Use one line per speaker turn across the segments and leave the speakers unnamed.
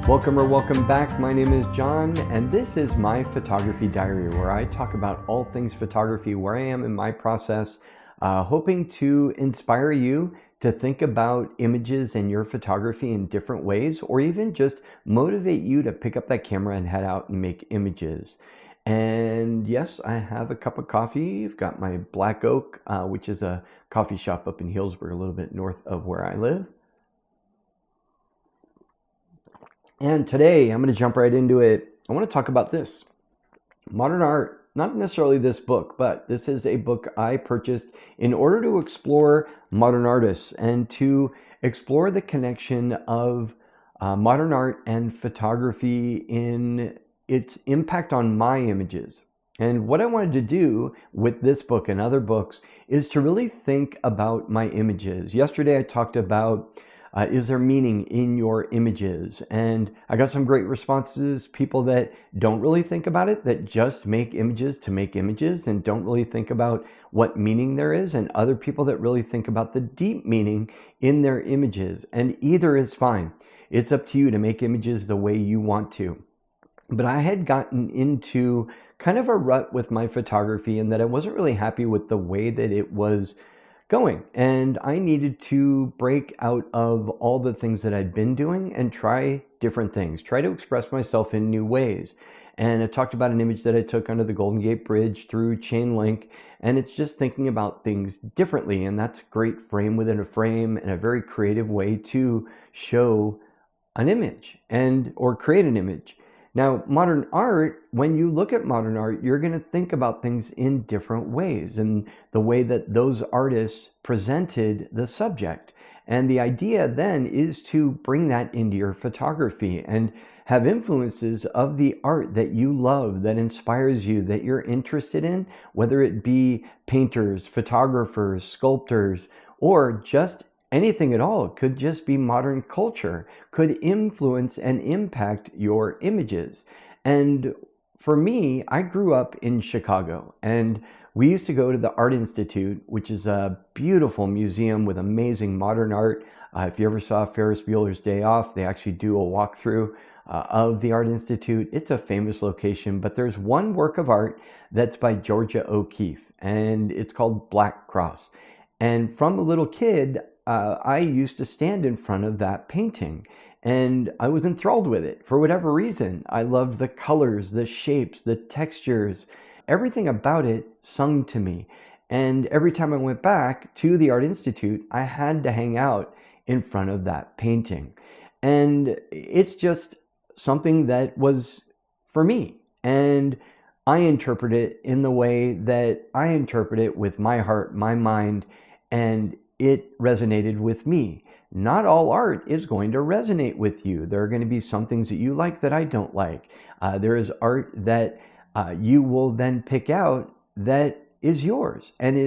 Welcome or welcome back. My name is John, and this is my photography diary, where I talk about all things photography, where I am in my process, hoping to inspire you to think about images and your photography in different ways, or even just motivate you to pick up that camera and head out and make images. And yes, I have a cup of coffee. I've got my Black Oak, which is a coffee shop up in Healdsburg, a little bit north of where I live. And today I'm going to jump right into it. I want to talk about this. Modern art, not necessarily this book, but this is a book I purchased in order to explore modern artists and to explore the connection of modern art and photography in its impact on my images. And what I wanted to do with this book and other books is to really think about my images. Yesterday I talked about is there meaning in your images? And I got some great responses, people that don't really think about it, that just make images to make images and don't really think about what meaning there is, and other people that really think about the deep meaning in their images. And either is fine. It's up to you to make images the way you want to. But I had gotten into kind of a rut with my photography in that I wasn't really happy with the way that it was going, and I needed to break out of all the things that I'd been doing and try different things, try to express myself in new ways. And I talked about an image that I took under the Golden Gate Bridge through chain link, and it's just thinking about things differently, and that's a great frame within a frame and a very creative way to show an image and or create an image. Now, modern art, when you look at modern art, you're going to think about things in different ways and the way that those artists presented the subject. And the idea then is to bring that into your photography and have influences of the art that you love, that inspires you, that you're interested in, whether it be painters, photographers, sculptors, or just anything at all. It could just be modern culture, could influence and impact your images. And for me, I grew up in Chicago, and we used to go to the Art Institute, which is a beautiful museum with amazing modern art. If you ever saw Ferris Bueller's Day Off, they actually do a walkthrough of the Art Institute. It's a famous location, but there's one work of art that's by Georgia O'Keeffe, and it's called Black Cross. And from a little kid, I used to stand in front of that painting, and I was enthralled with it for whatever reason. I loved the colors, the shapes, the textures, everything about it sung to me. And every time I went back to the Art Institute, I had to hang out in front of that painting. And it's just something that was for me. And I interpret it in the way that I interpret it with my heart, my mind, and it resonated with me. Not all art is going to resonate with you. There are going to be some things that you like that I don't like. There is art that you will then pick out that is yours and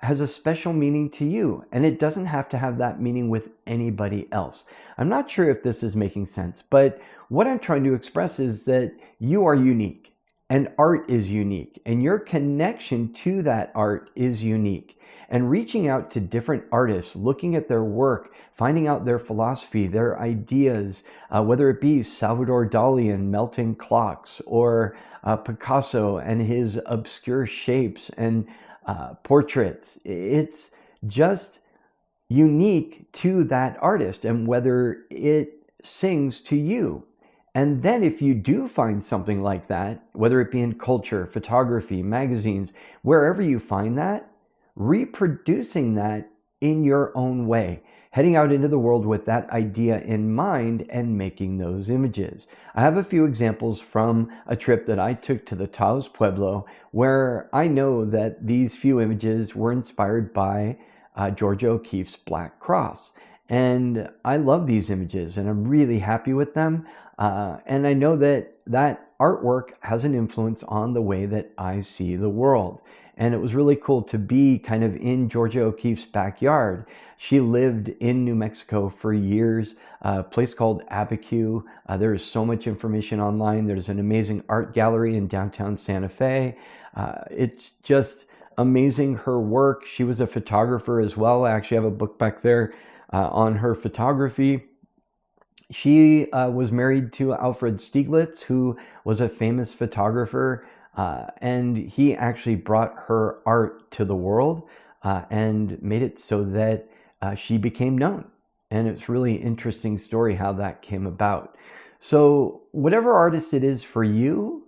has a special meaning to you. And it doesn't have to have that meaning with anybody else. I'm not sure if this is making sense, but what I'm trying to express is that you are unique and art is unique, and your connection to that art is unique. And reaching out to different artists, looking at their work, finding out their philosophy, their ideas, whether it be Salvador Dali and melting clocks, or Picasso and his obscure shapes and portraits. It's just unique to that artist and whether it sings to you. And then if you do find something like that, whether it be in culture, photography, magazines, wherever you find that, reproducing that in your own way, heading out into the world with that idea in mind and making those images. I have a few examples from a trip that I took to the Taos Pueblo, where I know that these few images were inspired by Georgia O'Keeffe's Black Cross. And I love these images and I'm really happy with them. And I know that that artwork has an influence on the way that I see the world. And it was really cool to be kind of in Georgia O'Keeffe's backyard. She lived in New Mexico for years, a place called Abiquiu. There is so much information online. There's an amazing art gallery in downtown Santa Fe. It's just amazing, her work. She was a photographer as well. I actually have a book back there on her photography. She was married to Alfred Stieglitz, who was a famous photographer, and he actually brought her art to the world and made it so that she became known. And it's really interesting story how that came about. So whatever artist it is for you,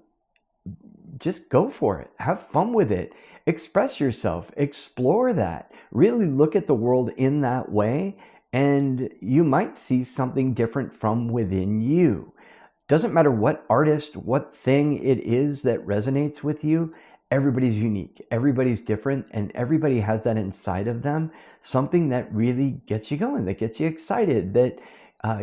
just go for it. Have fun with it. Express yourself. Explore that. Really look at the world in that way, and you might see something different from within you. Doesn't matter what artist, what thing it is that resonates with you. Everybody's unique. Everybody's different, and everybody has that inside of them. Something that really gets you going, that gets you excited, that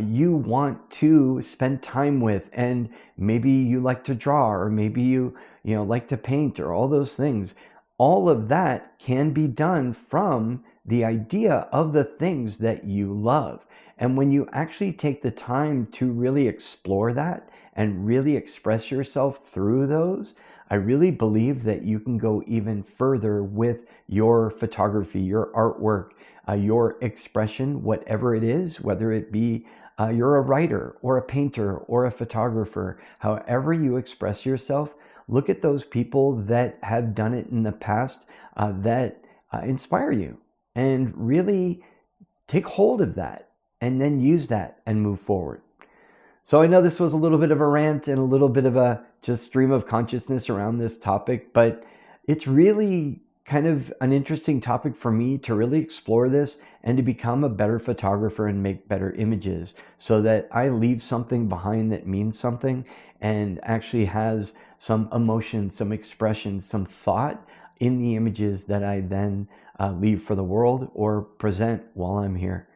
you want to spend time with, and maybe you like to draw, or maybe you like to paint, or all those things. All of that can be done from the idea of the things that you love. And when you actually take the time to really explore that and really express yourself through those, I really believe that you can go even further with your photography, your artwork, your expression, whatever it is, whether it be you're a writer or a painter or a photographer. However you express yourself, look at those people that have done it in the past that inspire you, and really take hold of that and then use that and move forward. So I know this was a little bit of a rant and a little bit of a just stream of consciousness around this topic, but it's really kind of an interesting topic for me to really explore this and to become a better photographer and make better images, so that I leave something behind that means something and actually has some emotion, some expression, some thought in the images that I then leave for the world or present while I'm here.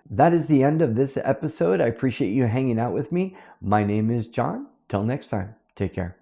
That is the end of this episode. I appreciate you hanging out with me. My name is John. Till next time, take care.